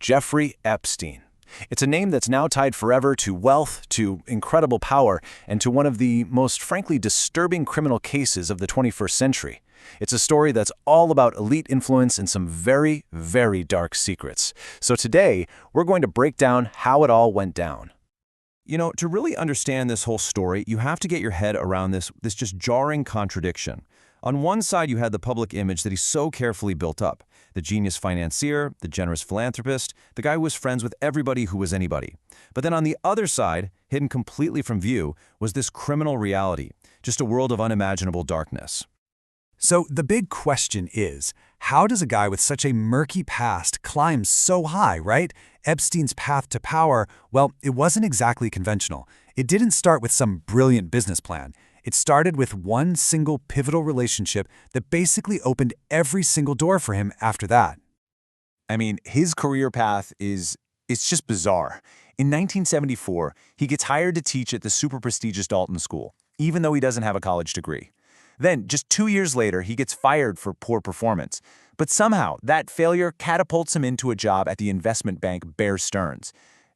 Jeffrey Epstein. It's a name that's now tied forever to wealth, to incredible power, and to one of the most frankly disturbing criminal cases of the 21st century. It's a story that's all about elite influence and some very, very dark secrets. So today, we're going to break down how it all went down. You know, to really understand this whole story, you have to get your head around this just jarring contradiction. On one side, you had the public image that he's so carefully built up. The genius financier, the generous philanthropist, the guy who was friends with everybody who was anybody. But then on the other side, hidden completely from view, was this criminal reality, just a world of unimaginable darkness. So the big question is, how does a guy with such a murky past climb so high, right? Epstein's path to power, well, it wasn't exactly conventional. It didn't start with some brilliant business plan. It started with one single pivotal relationship that basically opened every single door for him after that. I mean, his career path it's just bizarre. In 1974, he gets hired to teach at the super prestigious Dalton School, even though he doesn't have a college degree. Then, just 2 years later, he gets fired for poor performance. But somehow, that failure catapults him into a job at the investment bank Bear Stearns.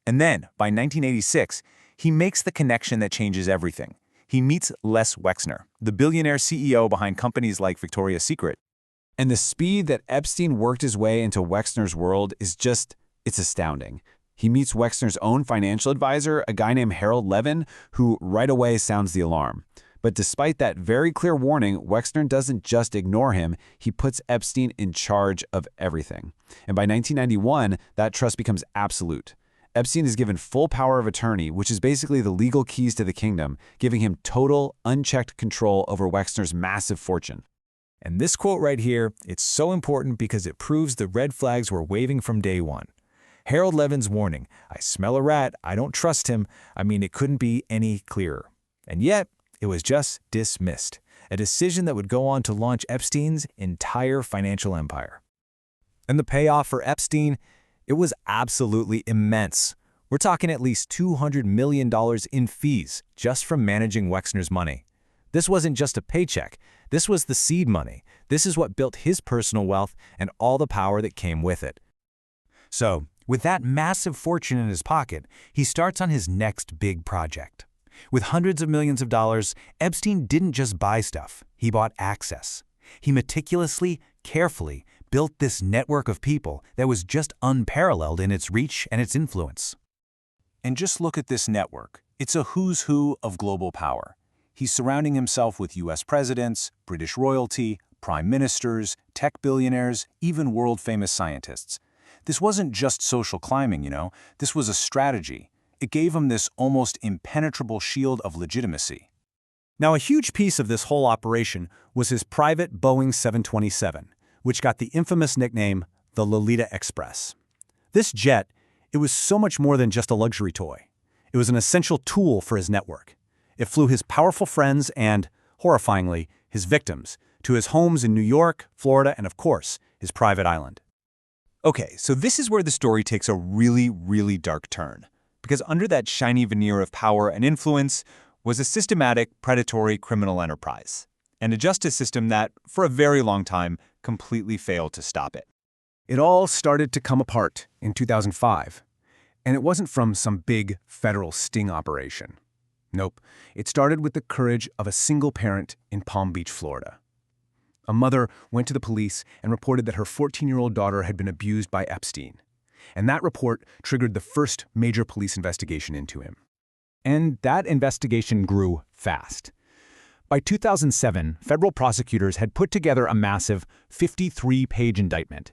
And then, by 1986, he makes the connection that changes everything. He meets Les Wexner, the billionaire CEO behind companies like Victoria's Secret. And the speed that Epstein worked his way into Wexner's world is it's astounding. He meets Wexner's own financial advisor, a guy named Harold Levin, who right away sounds the alarm. But despite that very clear warning, Wexner doesn't just ignore him, he puts Epstein in charge of everything. And by 1991, that trust becomes absolute. Epstein is given full power of attorney, which is basically the legal keys to the kingdom, giving him total, unchecked control over Wexner's massive fortune. And this quote right here, it's so important because it proves the red flags were waving from day one. Harold Levin's warning, "I smell a rat, I don't trust him," I mean, it couldn't be any clearer. And yet, it was just dismissed, a decision that would go on to launch Epstein's entire financial empire. And the payoff for Epstein, it was absolutely immense. We're talking at least $200 million in fees just from managing Wexner's money. This wasn't just a paycheck. This was the seed money. This is what built his personal wealth and all the power that came with it. So, with that massive fortune in his pocket, he starts on his next big project. With hundreds of millions of dollars, Epstein didn't just buy stuff. He bought access. He meticulously, carefully built this network of people that was just unparalleled in its reach and its influence. And just look at this network. It's a who's who of global power. He's surrounding himself with U.S. presidents, British royalty, prime ministers, tech billionaires, even world-famous scientists. This wasn't just social climbing, This was a strategy. It gave him this almost impenetrable shield of legitimacy. Now, a huge piece of this whole operation was his private Boeing 727, which got the infamous nickname the Lolita Express. This jet, it was so much more than just a luxury toy. It was an essential tool for his network. It flew his powerful friends and, horrifyingly, his victims to his homes in New York, Florida, and of course, his private island. Okay, so this is where the story takes a really, really dark turn. Because under that shiny veneer of power and influence was a systematic, predatory criminal enterprise, and a justice system that, for a very long time, completely failed to stop it. It all started to come apart in 2005, and it wasn't from some big federal sting operation. Nope, it started with the courage of a single parent in Palm Beach, Florida. A mother went to the police and reported that her 14-year-old daughter had been abused by Epstein. And that report triggered the first major police investigation into him. And that investigation grew fast. By 2007, federal prosecutors had put together a massive 53-page indictment.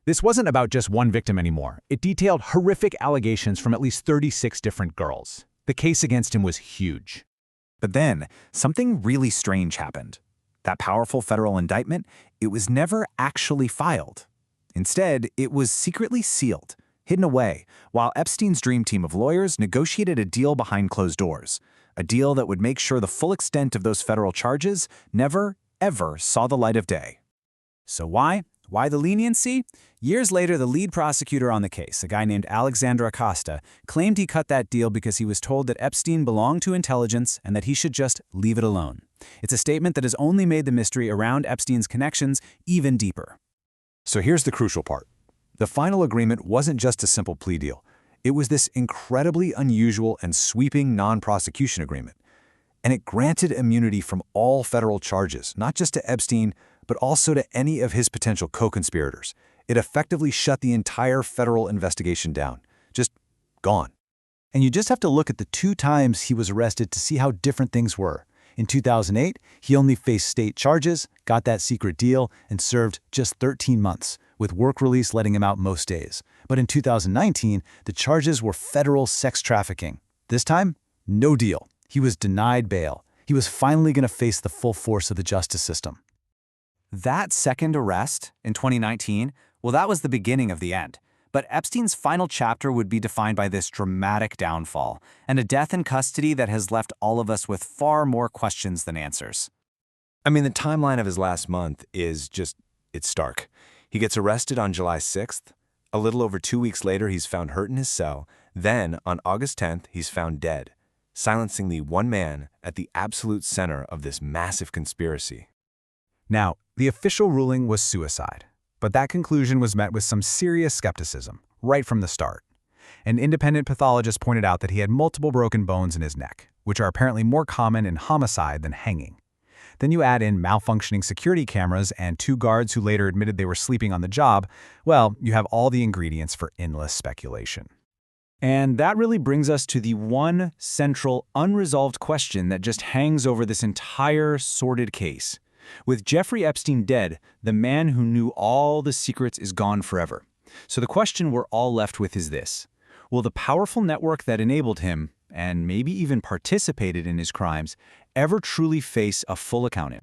This wasn't about just one victim anymore. It detailed horrific allegations from at least 36 different girls. The case against him was huge. But then, something really strange happened. That powerful federal indictment, it was never actually filed. Instead, it was secretly sealed, hidden away, while Epstein's dream team of lawyers negotiated a deal behind closed doors, a deal that would make sure the full extent of those federal charges never, ever saw the light of day. So why? Why the leniency? Years later, the lead prosecutor on the case, a guy named Alexander Acosta, claimed he cut that deal because he was told that Epstein belonged to intelligence and that he should just leave it alone. It's a statement that has only made the mystery around Epstein's connections even deeper. So here's the crucial part. The final agreement wasn't just a simple plea deal. It was this incredibly unusual and sweeping non-prosecution agreement. And it granted immunity from all federal charges, not just to Epstein, but also to any of his potential co-conspirators. It effectively shut the entire federal investigation down. Just gone. And you just have to look at the 2 times he was arrested to see how different things were. In 2008, he only faced state charges, got that secret deal, and served just 13 months, with work release letting him out most days. But in 2019, the charges were federal sex trafficking. This time, no deal. He was denied bail. He was finally going to face the full force of the justice system. That second arrest in 2019, well, that was the beginning of the end. But Epstein's final chapter would be defined by this dramatic downfall and a death in custody that has left all of us with far more questions than answers. I mean, the timeline of his last month is just, it's stark. He gets arrested on July 6th. A little over 2 weeks later, he's found hurt in his cell. Then, on August 10th, he's found dead, silencing the one man at the absolute center of this massive conspiracy. Now, the official ruling was suicide, but that conclusion was met with some serious skepticism right from the start. An independent pathologist pointed out that he had multiple broken bones in his neck, which are apparently more common in homicide than hanging. Then you add in malfunctioning security cameras and 2 guards who later admitted they were sleeping on the job, well, you have all the ingredients for endless speculation. And that really brings us to the one central, unresolved question that just hangs over this entire sordid case. With Jeffrey Epstein dead, the man who knew all the secrets is gone forever. So the question we're all left with is this: will the powerful network that enabled him, and maybe even participated in his crimes, ever truly face a full accounting?